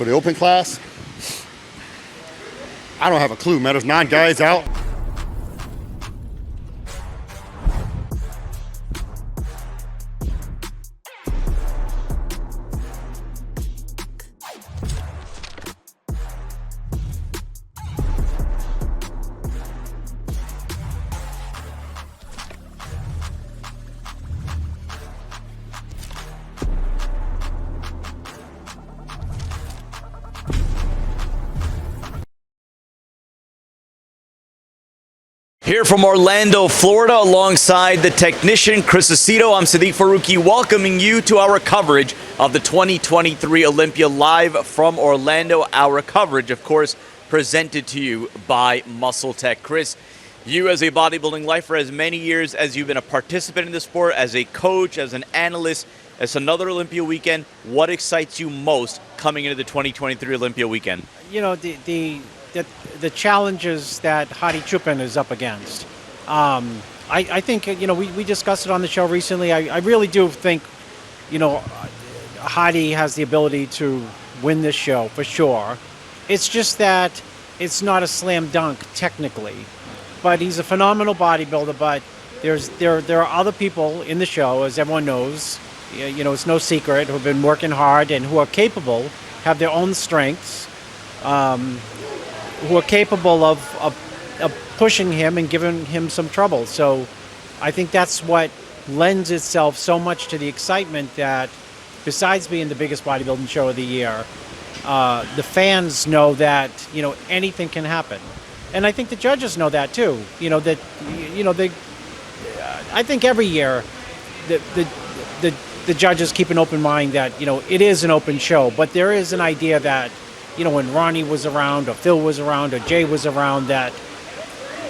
for the open class, I don't have a clue, man. There's 9 guys out. Here from Orlando, Florida, alongside the technician Cisternino, I'm Siddique Farooqi, welcoming you to our coverage of the 2023 Olympia live from Orlando. Our coverage, of course, presented to you by MuscleTech. Chris, you as a bodybuilding lifer, for as many years as you've been a participant in the sport, as a coach, as an analyst, as another Olympia weekend, what excites you most coming into the 2023 Olympia weekend? You know, the challenges that Hottie Chupin is up against. I think, you know, we discussed it on the show recently. I really do think, you know, Hottie has the ability to win this show for sure. It's just that it's not a slam dunk technically, but he's a phenomenal bodybuilder. But there are other people in the show, as everyone knows, you know, it's no secret, who have been working hard and who are capable, have their own strengths, who are capable of pushing him and giving him some trouble. So I think that's what lends itself so much to the excitement that, besides being the biggest bodybuilding show of the year, the fans know that, you know, anything can happen. And I think the judges know that too. You know, that, you know, I think every year the judges keep an open mind that, you know, it is an open show, but there is an idea that, you know, when Ronnie was around, or Phil was around, or Jay was around, that,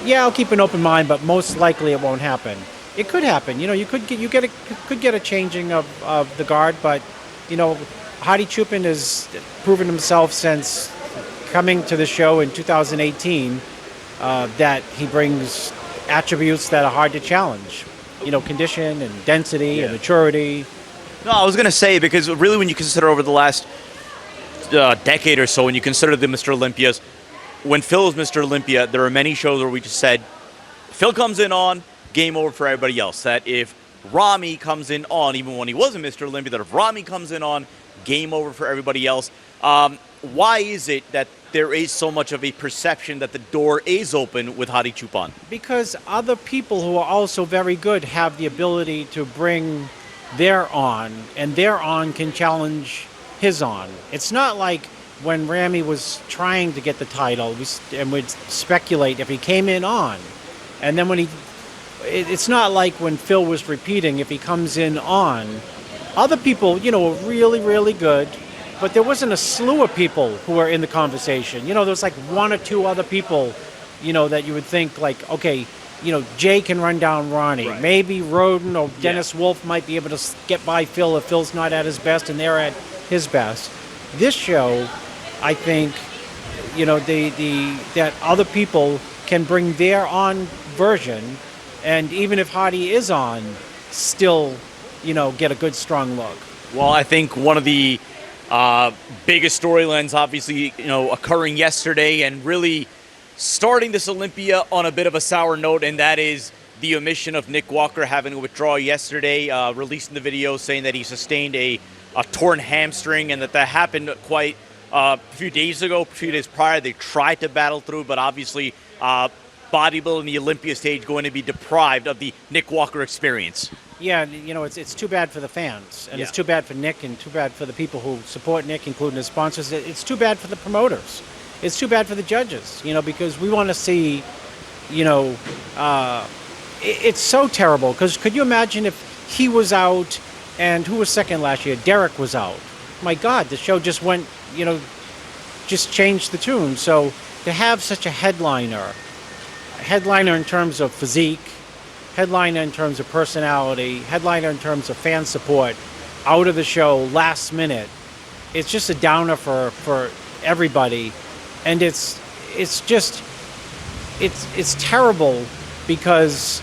yeah, I'll keep an open mind, but most likely it won't happen. It could happen. You know, you could get a changing of the guard, but, you know, Hottie Chupin has proven himself since coming to the show in 2018 that he brings attributes that are hard to challenge. You know, condition and density and maturity. No, I was going to say, because really when you consider over the last decade or so, when you consider the Mr. Olympias, when Phil was Mr. Olympia, there are many shows where we just said, Phil comes in on, game over for everybody else. That if Rami comes in on, even when he wasn't Mr. Olympia, that if Rami comes in on, game over for everybody else. Why is it that there is so much of a perception that the door is open with Hottie Chupin? Because other people who are also very good have the ability to bring their on, and their on can challenge his on. It's not like when Rami was trying to get the title, and we'd speculate if he came in on, and then when it's not like when Phil was repeating, if he comes in on. Other people, you know, were really, really good, but there wasn't a slew of people who were in the conversation. You know, there was like 1 or 2 other people, you know, that you would think like, okay, you know, Jay can run down Ronnie. Right. Maybe Roden or Dennis Wolf might be able to get by Phil if Phil's not at his best and they're at his best. This show, I think, you know, that other people can bring their on version, and even if Hottie is on, still, you know, get a good strong look. Well, I think one of the biggest storylines, obviously, you know, occurring yesterday and really starting this Olympia on a bit of a sour note, and that is the omission of Nick Walker having to withdraw yesterday, releasing the video saying that he sustained a torn hamstring, and that happened quite a few days ago, a few days prior. They tried to battle through, but obviously bodybuilding, the Olympia stage, going to be deprived of the Nick Walker experience. Yeah, you know, it's too bad for the fans, and it's too bad for Nick, and too bad for the people who support Nick, including his sponsors. It's too bad for the promoters. It's too bad for the judges, you know, because we want to see, you know, it's so terrible. Because could you imagine if he was out, and who was second last year? Derek was out. My God, the show just went, you know, just changed the tune. So to have such a headliner in terms of physique, headliner in terms of personality, headliner in terms of fan support, out of the show last minute, it's just a downer for everybody. And it's terrible because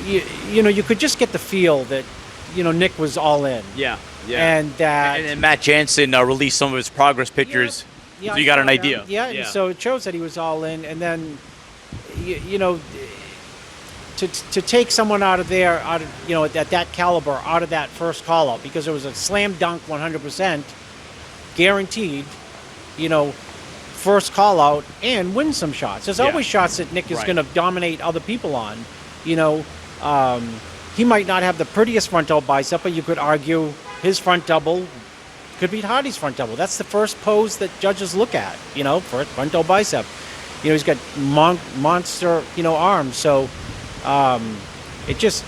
you know, you could just get the feel that, you know, Nick was all in. Yeah. And that and Matt Jansen released some of his progress pictures. Yeah, So you got an idea. Yeah, and so it shows that he was all in. And then, you know, to take someone out of there, at that caliber, out of that first call out, because it was a slam dunk 100%, guaranteed, first call out and win some shots. There's always shots that Nick is going to dominate other people on. He might not have the prettiest front double bicep, but you could argue his front double could beat Hottie's front double. That's the first pose that judges look at, for a front double bicep. He's got monster, arms. So it just,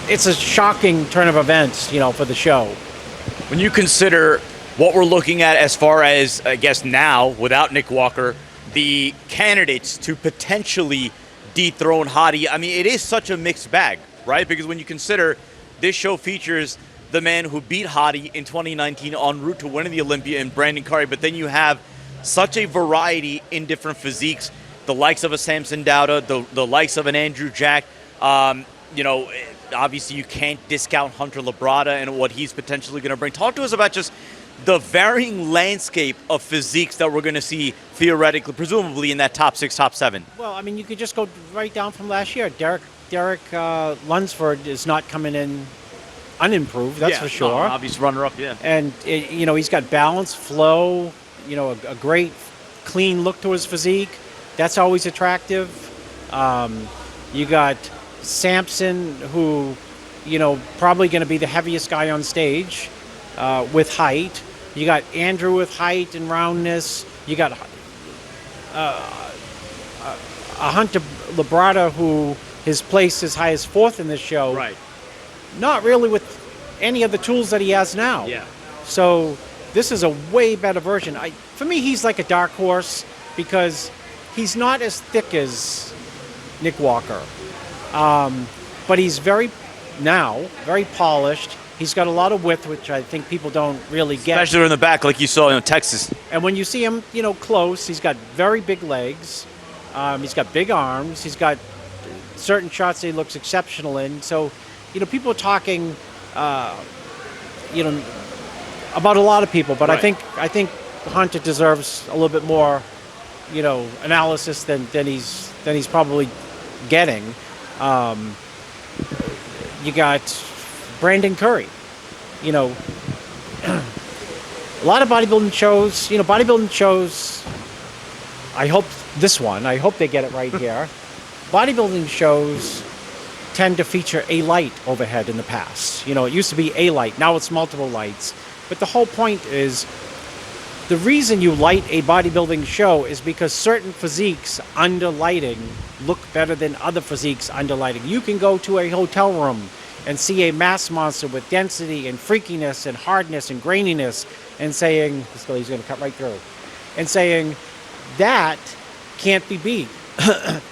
it's a shocking turn of events, for the show. When you consider what we're looking at as far as, I guess now, without Nick Walker, the candidates to potentially dethrone Hottie, I mean, it is such a mixed bag, right? Because when you consider this show features the man who beat Hottie in 2019 en route to winning the Olympia in Brandon Curry, but then you have such a variety in different physiques, the likes of a Samson Daa, the likes of an Andrew Jack. Obviously you can't discount Hunter Labrada and what he's potentially going to bring. Talk to us about just the varying landscape of physiques that we're going to see theoretically, presumably in that top 6, top 7. Well, I mean, you could just go right down from last year. Derek Lunsford is not coming in unimproved, that's for sure. Obvious runner-up, And, he's got balance, flow, a great clean look to his physique. That's always attractive. You got Samson, who, probably going to be the heaviest guy on stage with height. You got Andrew with height and roundness. You got a Hunter Labrada, who his place is high as 4th in this show. Right. Not really with any of the tools that he has now. Yeah. So this is a way better version. For me, he's like a dark horse because he's not as thick as Nick Walker. But he's very polished. He's got a lot of width, which I think people don't really get. Especially in the back, like you saw in Texas. And when you see him, close, he's got very big legs. He's got big arms. He's got certain shots that he looks exceptional in. So, people are talking, about a lot of people, but right. I think Hunter deserves a little bit more, analysis than he's probably getting. You got Brandon Curry. A lot of bodybuilding shows, I hope they get it right here. Bodybuilding shows tend to feature a light overhead in the past. It used to be a light, now it's multiple lights. But the whole point is, the reason you light a bodybuilding show is because certain physiques under lighting look better than other physiques under lighting. You can go to a hotel room and see a mass monster with density and freakiness and hardness and graininess and saying, he's going to cut right through, and saying, that can't be beat.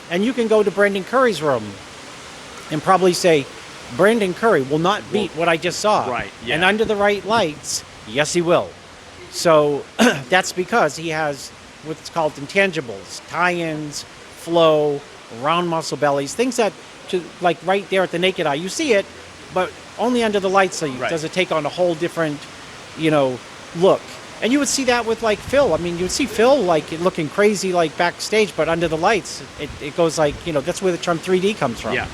And you can go to Brandon Curry's room and probably say, Brandon Curry will not beat what I just saw. Right, yeah. And under the right lights, yes, he will. So that's because he has what's called intangibles, tie-ins, flow, round muscle bellies, things that, like right there at the naked eye, you see it, but only under the lights does it take on a whole different, look. And you would see that with like Phil. I mean, you would see Phil like looking crazy like backstage, but under the lights, it goes like, that's where the term 3D comes from. Yeah.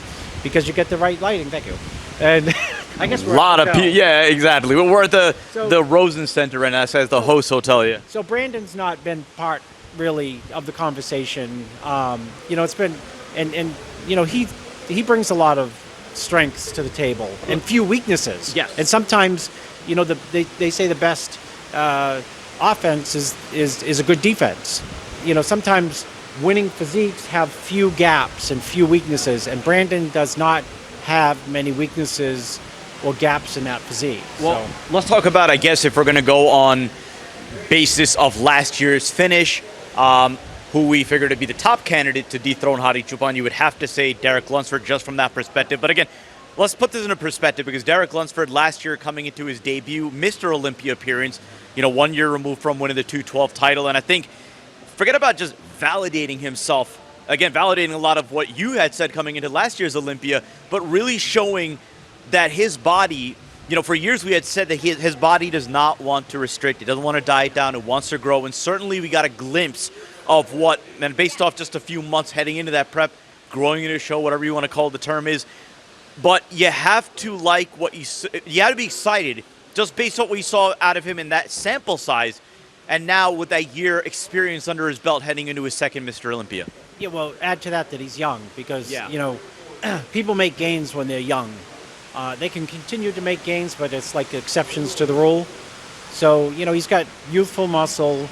Because you get the right lighting. Thank you. And I guess we're a lot of people. Yeah, exactly. We're at the Rosen Center, and that's as the host will tell you. So Brandon's not been part really of the conversation. It's been, and he brings a lot of strengths to the table and few weaknesses. Yes. And sometimes, they say the best offense is a good defense. Sometimes winning physiques have few gaps and few weaknesses, and Brandon does not have many weaknesses or gaps in that physique. Well, let's talk about, I guess, if we're going to go on basis of last year's finish, who we figure to be the top candidate to dethrone Hottie Choopan, you would have to say Derek Lunsford just from that perspective. But again, let's put this into perspective, because Derek Lunsford last year, coming into his debut, Mr. Olympia appearance, 1 year removed from winning the 212 title. And I think, forget about just validating himself, again, validating a lot of what you had said coming into last year's Olympia, but really showing that his body, for years we had said that his body does not want to restrict. It doesn't want to diet down. It wants to grow. And certainly we got a glimpse of what, and based off just a few months heading into that prep, growing into a show, whatever you want to call the term is. But you have to like what you have to be excited just based on what you saw out of him in that sample size. And now with that year experience under his belt heading into his second Mr. Olympia. Yeah, well, add to that he's young because, people make gains when they're young. They can continue to make gains, but it's like exceptions to the rule. So, he's got youthful muscle,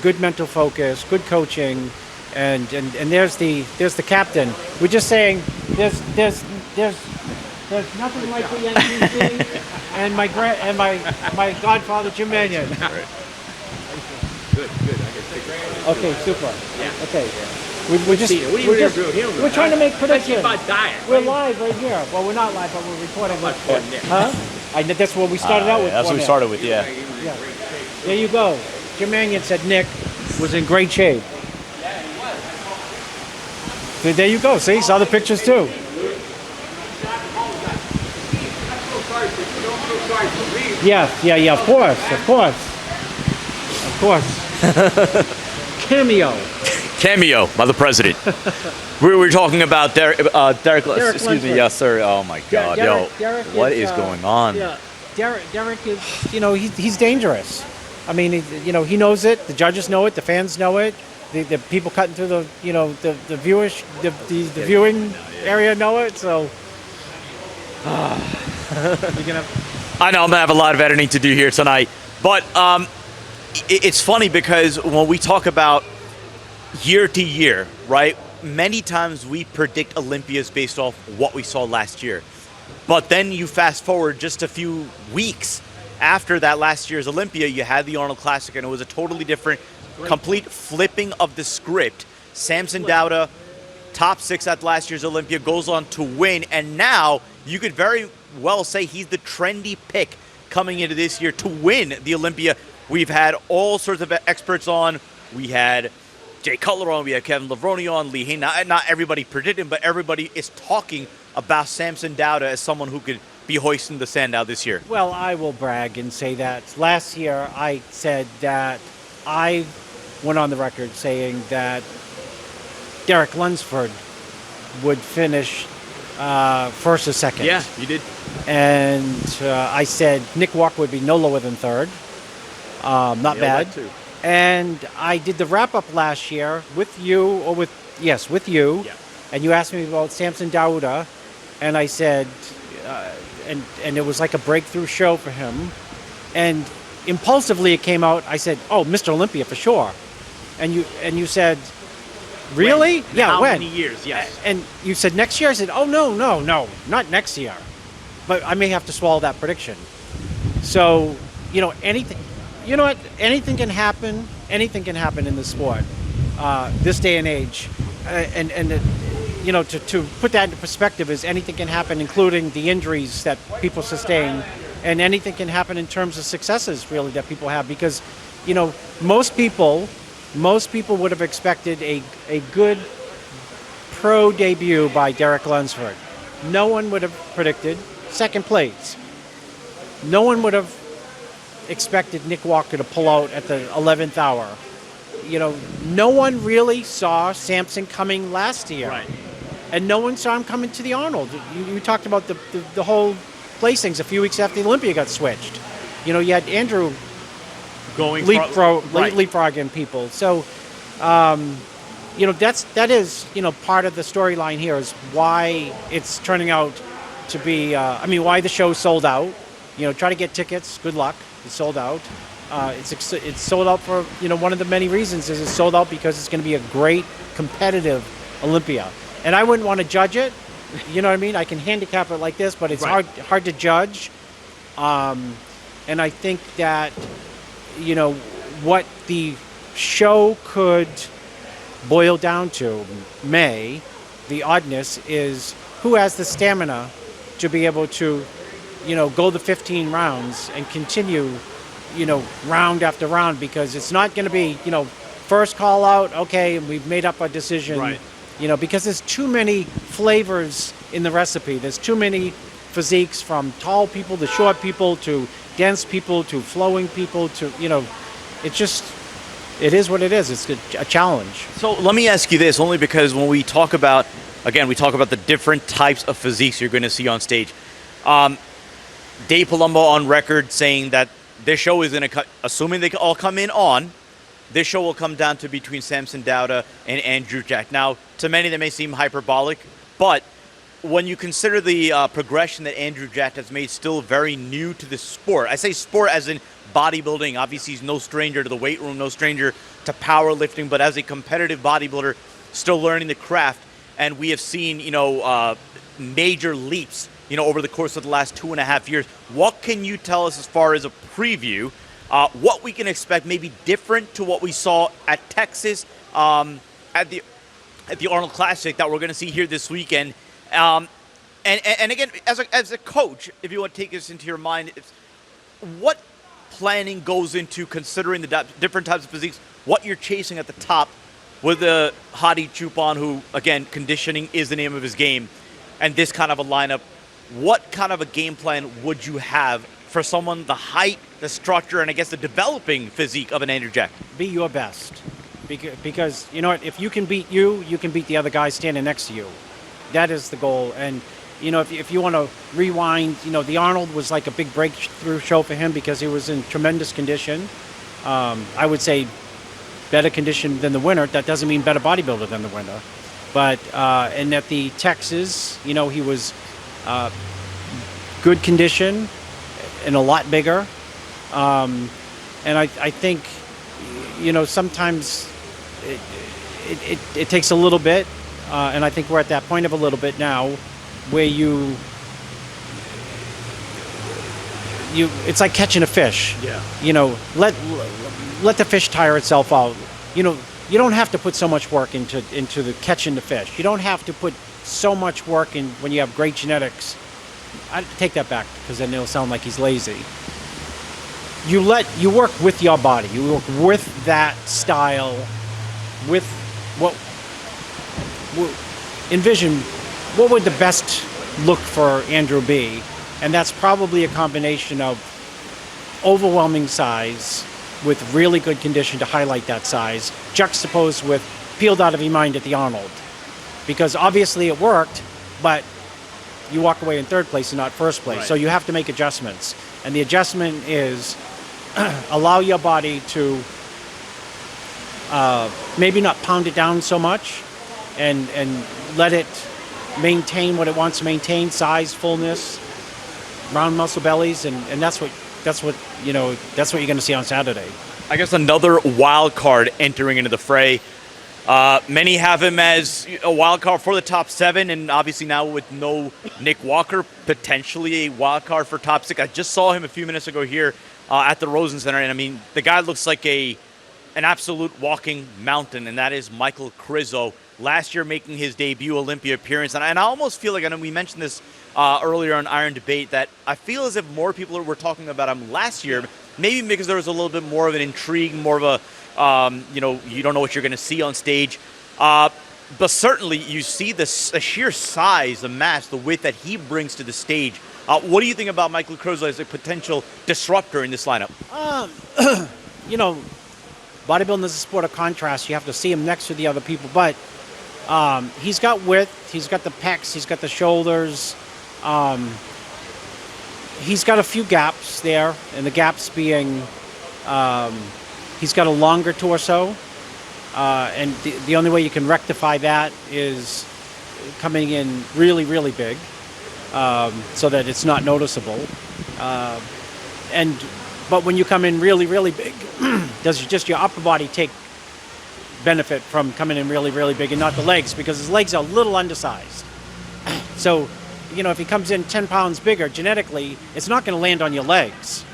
good mental focus, good coaching, and there's the captain. We're just saying there's nothing like the NPC and my godfather Jim Manion. Right. Good. Okay, super. Yeah. Okay. We're trying to make predictions. About diet. We're live right here. Well, we're not live, but we're recording. Huh? That's what we started out with. That's what we started with, yeah. There you go. Jim Manion said Nick was in great shape. So there you go. See, saw the pictures too. Yeah. Of course. Cameo by the president. we were talking about Derek excuse Lunsford. me, yes, sir. Oh my God, Derek what is going on? Yeah, Derek is, he's dangerous. I mean, he knows it. The judges know it. The fans know it. The people cutting through the viewing area know it. So, you're gonna. I know I'm gonna have a lot of editing to do here tonight, but it's funny because when we talk about year to year, right? Many times we predict Olympias based off what we saw last year. But then you fast forward just a few weeks after that last year's Olympia, you had the Arnold Classic, and it was a totally different, complete flipping of the script. Samson Daa, top 6 at last year's Olympia, goes on to win, and now you could very well say he's the trendy pick coming into this year to win the Olympia. We've had all sorts of experts on. We had Jay Cutler on, we had Kevin Levrone on, Lee Hayne. Not everybody predicted him, but everybody is talking about Samson Daa as someone who could be hoisting the Sandow this year. Well, I will brag and say that last year I said that I went on the record saying that Derek Lunsford would finish first or second. Yeah, you did. And I said Nick Walker would be no lower than third. Not bad. That too. And I did the wrap-up last year with you, with you. Yeah. And you asked me about Samson Daa, and I said, and it was like a breakthrough show for him. And impulsively it came out, I said, oh, Mr. Olympia for sure. And you said, really? When? Yeah, How when? many years, yes. And you said next year? I said, oh, no, not next year. But I may have to swallow that prediction. So, anything... You know what? Anything can happen. Anything can happen in this sport, this day and age. To put that into perspective is anything can happen, including the injuries that people sustain, and anything can happen in terms of successes, really, that people have. Because, most people would have expected a good pro debut by Derek Lunsford. No one would have predicted second place. No one would have expected Nick Walker to pull out at the 11th hour. No one really saw Samson coming last year. Right. And no one saw him coming to the Arnold. You talked about the whole placings a few weeks after the Olympia got switched. You had Andrew leapfrogging people. So, that is part of the storyline here is why it's turning out to be, why the show sold out. Try to get tickets. Good luck. It's sold out. It's sold out for, one of the many reasons is it's sold out because it's going to be a great competitive Olympia. And I wouldn't want to judge it. You know what I mean? I can handicap it like this, but it's right. hard to judge. And I think that, what the show could boil down to, the oddness is who has the stamina to be able to go the 15 rounds and continue, round after round, because it's not going to be, first call out, okay, we've made up our decision. Right. because there's too many flavors in the recipe. There's too many physiques, from tall people to short people to dense people to flowing people to, it is what it is. It's a challenge. So let me ask you this, only because when we talk about, we talk about the different types of physiques you're going to see on stage. Dave Palumbo on record saying that this show is going to, assuming they all come in on, this show will come down to between Samson Daa and Andrew Jack. Now, to many, that may seem hyperbolic, but when you consider the progression that Andrew Jack has made, still very new to the sport. I say sport as in bodybuilding. Obviously, he's no stranger to the weight room, no stranger to powerlifting, but as a competitive bodybuilder, still learning the craft. And we have seen, major leaps, over the course of the last 2.5 years. What can you tell us as far as a preview, what we can expect, maybe different to what we saw at Texas, at the Arnold Classic that we're going to see here this weekend? And again, as a coach, if you want to take this into your mind, what planning goes into considering the different types of physiques, what you're chasing at the top with the hottie Chupon, who, again, conditioning is the name of his game, and this kind of a lineup, what kind of a game plan would you have for someone the height, the structure, and I guess the developing physique of an Andrew Jack? Be your best. Because, you know what, if you can beat you, you can beat the other guy standing next to you. That is the goal. And, if you want to rewind, the Arnold was like a big breakthrough show for him because he was in tremendous condition. I would say better condition than the winner. That doesn't mean better bodybuilder than the winner. But, and at the Texas, he was good condition and a lot bigger. And I think, sometimes it takes a little bit. And I think we're at that point of a little bit now where it's like catching a fish. Yeah. Let the fish tire itself out. You don't have to put so much work into the catching the fish. You don't have to put so much work in when you have great genetics. I take that back because then it'll sound like he's lazy. You work with your body. You work with that style, with envision what would the best look for Andrew be, and that's probably a combination of overwhelming size with really good condition to highlight that size, juxtaposed with peeled out of your mind at the Arnold, because obviously it worked, but you walk away in third place and not first place. Right. So you have to make adjustments, and the adjustment is allow your body to maybe not pound it down so much, and let it maintain what it wants to maintain: size, fullness, round muscle bellies, and that's what you're going to see on Saturday. I guess another wild card entering into the fray. Many have him as a wild card for the top 7, and obviously now with no Nick Walker, potentially a wild card for top 6. I just saw him a few minutes ago here at the Rosen Center, and I mean, the guy looks like an absolute walking mountain, and that is Michael Kroso. Last year making his debut Olympia appearance, and I almost feel like, I know we mentioned this earlier on Iron Debate, that I feel as if more people were talking about him last year, maybe because there was a little bit more of an intrigue, more of a, you don't know what you're going to see on stage. But certainly you see the sheer size, the mass, the width that he brings to the stage. What do you think about Michael Kroso as a potential disruptor in this lineup? Bodybuilding is a sport of contrast. You have to see him next to the other people, but he's got width, he's got the pecs, he's got the shoulders. He's got a few gaps there, and the gaps being he's got a longer torso, and the only way you can rectify that is coming in really, really big, so that it's not noticeable. But when you come in really, really big, does just your upper body take benefit from coming in really, really big and not the legs, because his legs are a little undersized. So, if he comes in 10 pounds bigger, genetically, it's not going to land on your legs.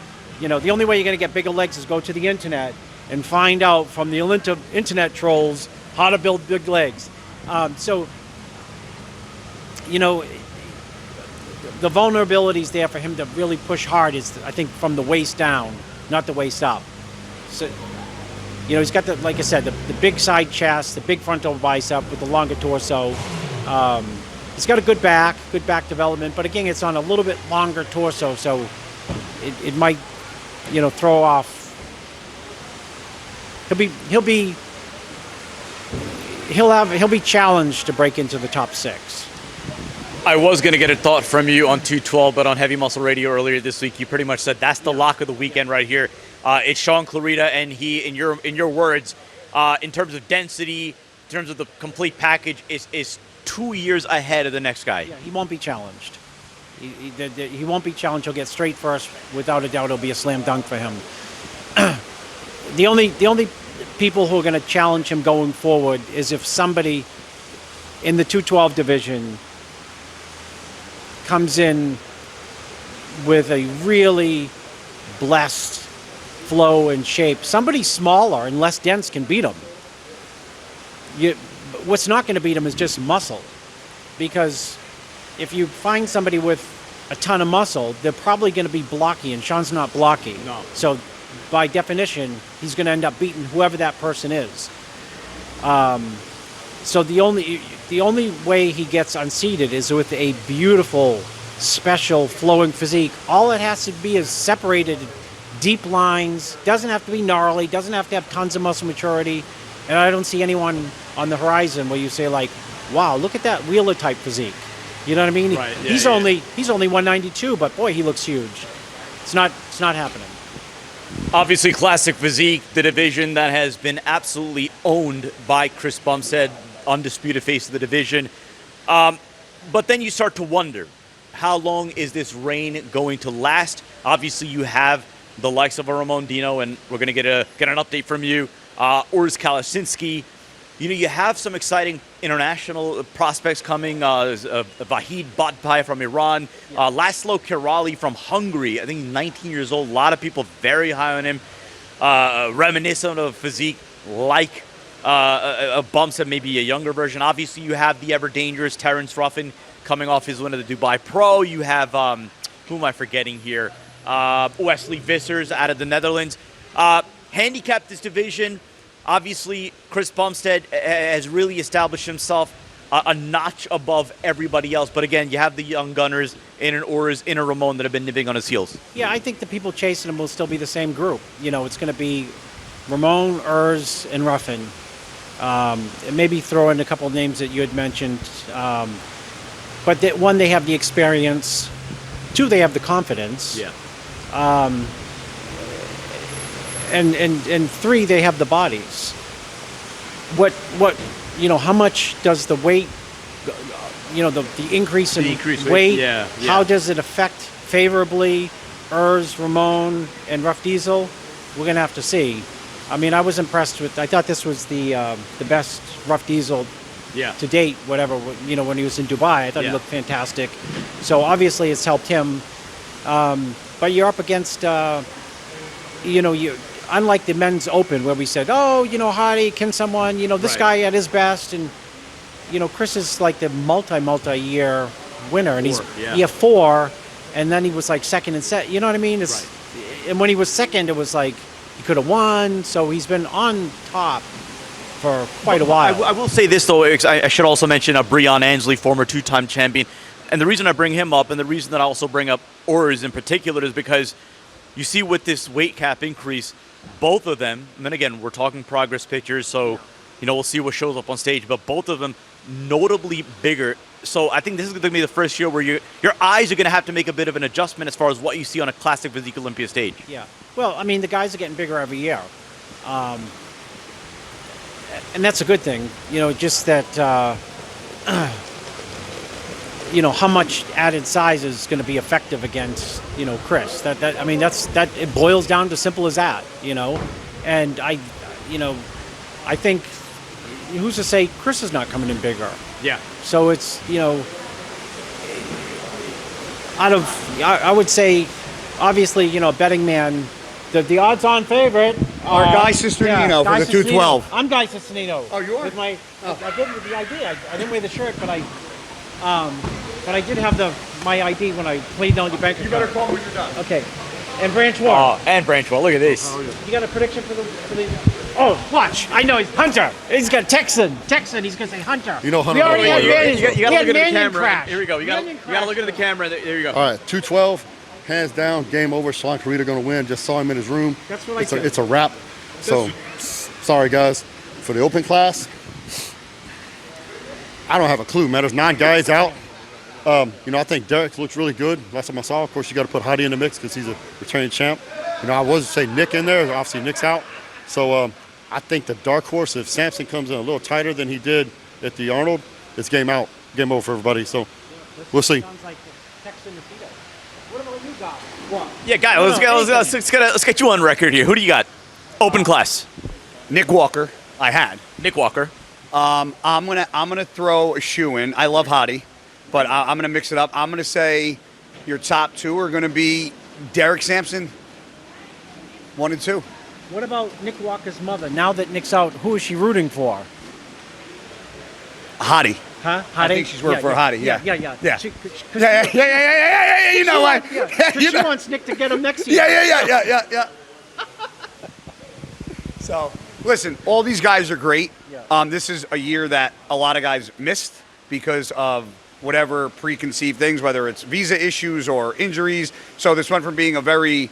The only way you're going to get bigger legs is go to the internet and find out from the internet trolls how to build big legs. The vulnerabilities there for him to really push hard is, I think, from the waist down, not the waist up. So He's got like I said, the big side chest, the big frontal bicep with the longer torso. He's got a good back development, but again, it's on a little bit longer torso, so it might, throw off. He'll be challenged to break into the top 6. I was going to get a thought from you on 212, but on Heavy Muscle Radio earlier this week, you pretty much said that's the lock of the weekend right here. It's Sean Clarita, and he, in your words, in terms of density, in terms of the complete package, is 2 years ahead of the next guy. Yeah, he won't be challenged. He won't be challenged. He'll get straight first. Without a doubt, it'll be a slam dunk for him. The only people who are going to challenge him going forward is if somebody in the 212 division comes in with a really blessed flow and shape. Somebody smaller and less dense can beat him. What's not going to beat him is just muscle, because if you find somebody with a ton of muscle, they're probably going to be blocky, and Sean's not blocky. No. So by definition, he's going to end up beating whoever that person is. So the only way he gets unseated is with a beautiful, special, flowing physique. All it has to be is separated, deep lines. Doesn't have to be gnarly. Doesn't have to have tons of muscle maturity. And I don't see anyone on the horizon where you say like, "Wow, look at that Wheeler type physique." You know what I mean? Right, yeah, he's only 192, but boy, he looks huge. It's not happening. Obviously, classic physique, the division that has been absolutely owned by Chris Bumstead, undisputed face of the division. But then you start to wonder, how long is this reign going to last? Obviously, you have the likes of a Ramon Dino, and we're going to get an update from you. Urs Kalasinski. You have some exciting international prospects coming. Vahid Badpai from Iran. Laszlo Kirali from Hungary. I think he's 19 years old. A lot of people very high on him. Reminiscent of physique like a Bumstead, maybe a younger version. Obviously, you have the ever-dangerous Terrence Ruffin coming off his win of the Dubai Pro. You have, who am I forgetting here? Wesley Vissers out of the Netherlands. Handicapped this division. Obviously, Chris Bumstead has really established himself a notch above everybody else. But again, you have the young gunners in an Urs, in a Ramon that have been nipping on his heels. Yeah, I think the people chasing him will still be the same group. It's going to be Ramon, Urs, and Ruffin. And maybe throw in a couple of names that you had mentioned. But one, they have the experience. Two, they have the confidence. Yeah. And three, they have the bodies. How much does the weight, the increase in weight, yeah. How does it affect favorably Urs, Ramon, and Rough Diesel? We're going to have to see. I mean, I was impressed I thought this was the best Rough Diesel to date, whatever, when he was in Dubai. I thought he looked fantastic. So obviously it's helped him. But you're up against, unlike the men's open where we said, hottie, can someone, this guy at his best. And, Chris is like the multi-year winner. And he had 4, and then he was like second and set. You know what I mean? And when he was second, it was like he could have won. So he's been on top for quite a while. I will say this, though. I should also mention Brion Angley, former 2-time champion. And the reason I bring him up, and the reason that I also bring up Urs in particular, is because you see with this weight cap increase, both of them, and then again, we're talking progress pictures, so, we'll see what shows up on stage, but both of them notably bigger. So I think this is going to be the first year where your eyes are going to have to make a bit of an adjustment as far as what you see on a classic physique Olympia stage. Yeah. Well, I mean, the guys are getting bigger every year. And that's a good thing, just that, how much added size is going to be effective against, Chris. It boils down to simple as that, And I think, who's to say Chris is not coming in bigger? Yeah. So it's, I would say, obviously, betting man, the odds-on favorite. Our guy Cisternino for the 212. I'm Guy Cisternino. Oh, you are? I did with the ID. I didn't wear the shirt, but I did have my ID when I played down your bank account. You better call when you're done. Okay. And Branch War. And Branch War. Look at this. You got a prediction for the Oh, watch. I know he's Hunter. He's got Texan. He's going to say Hunter. You know Hunter. We already had Manion. You got to We look had at the Manion camera. crash. Here we go. You got to look at the camera. There you go. All right, 212, hands down, game over. Clarita going to win. Just saw him in his room. That's what I said. It's a wrap. So, sorry, guys. For the open class, I don't have a clue, man. There's 9 guys out. I think Derek looks really good. Last time I saw, of course, you got to put Hottie in the mix because he's a returning champ. I was say Nick in there. Obviously, Nick's out. So I think the dark horse, if Samson comes in a little tighter than he did at the Arnold, it's game out. Game over for everybody. So we'll see. Sounds like Texan Defeato. What about you guys? What? Yeah, guys, let's get you on record here. Who do you got? Open class. Nick Walker, I had. Nick Walker. I'm gonna throw a shoe in. I love Hottie, but I'm gonna mix it up. I'm gonna say your top 2 are gonna be Derek Samson, 1 and 2. What about Nick Walker's mother? Now that Nick's out, who is she rooting for? Hottie. Huh? Hottie? I think she's rooting for Hottie. Yeah. Yeah. Yeah. You know what? She wants Nick to get him next year. Yeah. So, listen, all these guys are great. Yeah. This is a year that a lot of guys missed because of whatever preconceived things, whether it's visa issues or injuries. So this went from being a very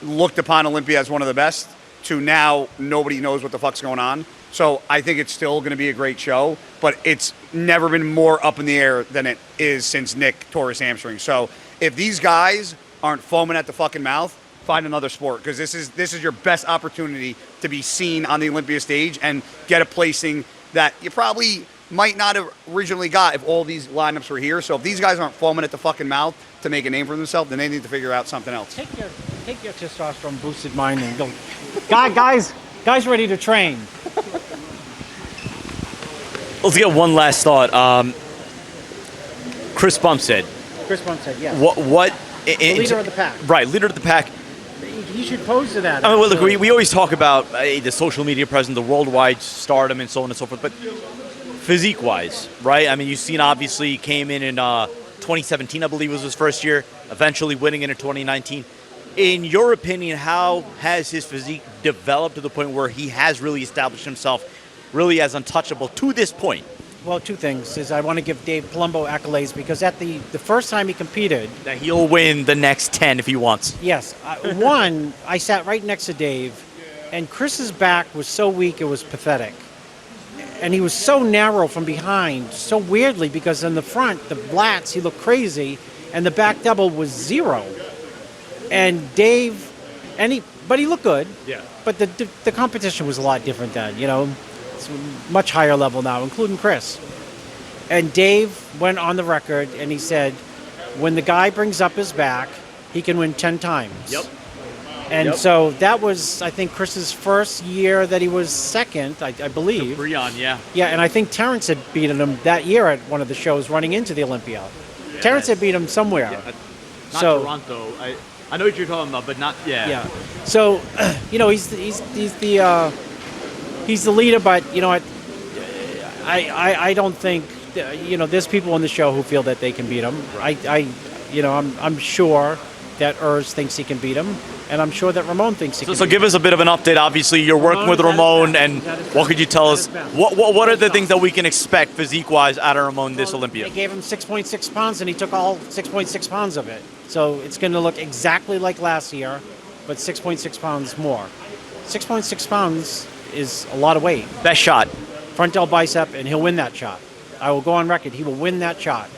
looked upon Olympia as one of the best to now nobody knows what the fuck's going on. So I think it's still going to be a great show, but it's never been more up in the air than it is since Nick tore his hamstring. So if these guys aren't foaming at the fucking mouth, find another sport, because this is your best opportunity to be seen on the Olympia stage and get a placing that you probably might not have originally got if all these lineups were here. So if these guys aren't foaming at the fucking mouth to make a name for themselves, then they need to figure out something else. Take your testosterone boosted mind and go. Guys ready to train. Let's get one last thought. Chris Bumstead. Chris Bumstead, yeah. What? Leader of the pack. Right, leader of the pack. He should pose to that. I mean, well, look, we always talk about the social media presence, the worldwide stardom, and so on and so forth. But physique-wise, right? I mean, you've seen obviously he came in 2017, I believe was his first year, eventually winning in 2019. In your opinion, how has his physique developed to the point where he has really established himself really as untouchable to this point? Well, 2 things is I want to give Dave Palumbo accolades because at the first time he competed, That he'll win the next 10 if he wants. yes, I sat right next to Dave, and Chris's back was so weak it was pathetic, and he was so narrow from behind, so weirdly because in the front the lats he looked crazy, and the back double was 0, and Dave, but he looked good. Yeah. But the competition was a lot different then, It's much higher level now, including Chris. And Dave went on the record and he said, when the guy brings up his back, he can win 10 times. Yep. And so that was, I think, Chris's first year that he was second, I believe. Brion, yeah. Yeah, and I think Terrence had beaten him that year at one of the shows running into the Olympia. Terrence had beat him somewhere. Yeah, not Toronto. I know what you're talking about, but not, Yeah. So, he's the leader, but I don't think there's people on the show who feel that they can beat him. Right. I'm sure that Urs thinks he can beat him, and I'm sure that Ramon thinks he can. So give us a bit of an update. Obviously, you're working with Ramon, and what could you tell us? What are the things that we can expect physique-wise out of Ramon this Olympia? They gave him 6.6 pounds, and he took all 6.6 pounds of it. So it's going to look exactly like last year, but 6.6 pounds more. 6.6 pounds is a lot of weight. Best shot. Front delt bicep, and he'll win that shot. I will go on record. He will win that shot.